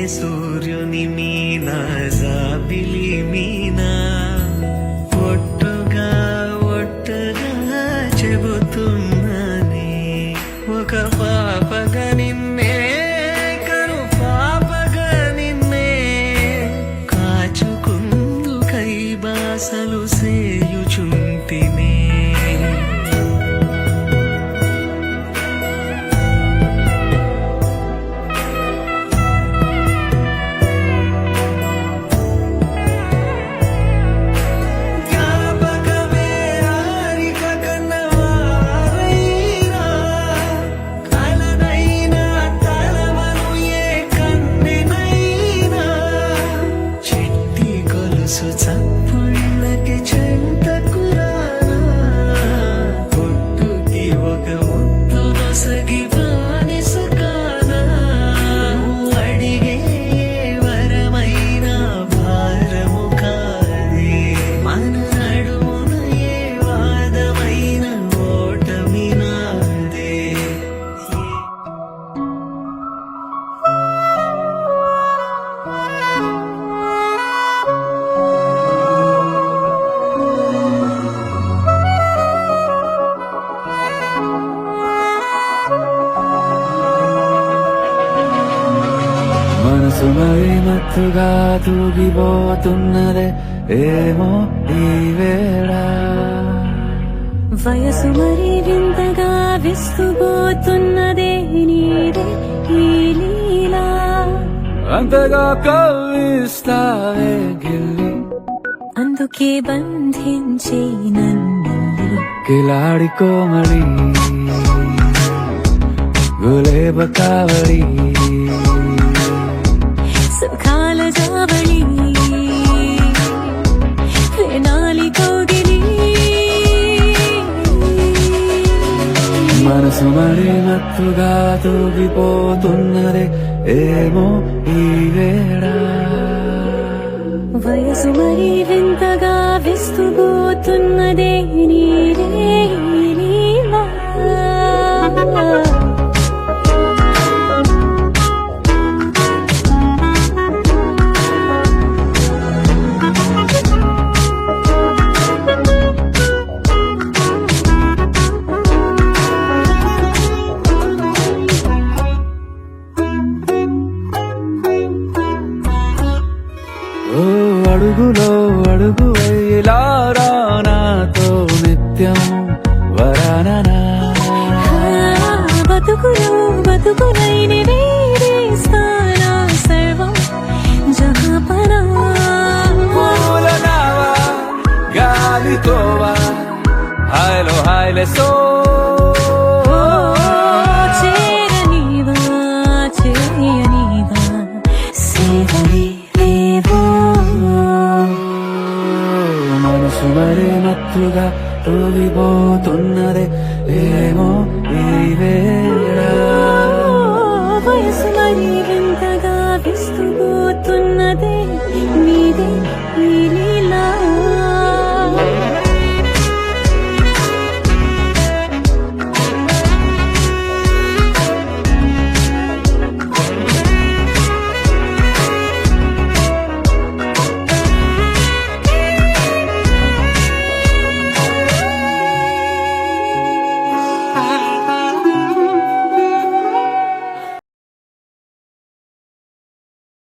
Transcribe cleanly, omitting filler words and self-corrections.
సూర్యుని మీన జాబిలి మీన ఒట్టుగా చెబుతున్నానే ఒక పాపగా నిన్నే కను పాపగా నిన్నే కాచుకుందు కై బాసలు సేయుచుంటినే చప్పుళ్ళకి చెంతకురానా పొట్టుకి ఒక ముద్దు నొసగి బానిస కానా అడిగే వరమైన భారము కాదే మన నడుమున ఏ వాదమైన ఓటమి నాదే మనసు మరి మత్తుగా తూగిపోతున్నదే ఏమో ఈ వేళ వయసు మరి వింతగా విస్తుపోతున్నదే నీరే ఈ లీలా అంతగా కవ్విస్తావే గిల్లి అందుకే బంధించే నన్ను కిలాడి కోమడి గులేబ కావడి సుఖాల జావళి వేనాలి కౌగిలి మనసు మరి మత్తుగా తూగిపోతున్నదే ఏమో ఈ వేళ వయసు మరి వింతగా విస్తుపోతున్నదే నీరే ఈ లీలా ఓ అడుగులో అడుగు ఇలా నాతో నిత్యం వరాననా బతుకులైని వేరేస్తానా సర్వం జహాపనా పూలనావా గాలితోవా హాయ్లో హాయ్లే సో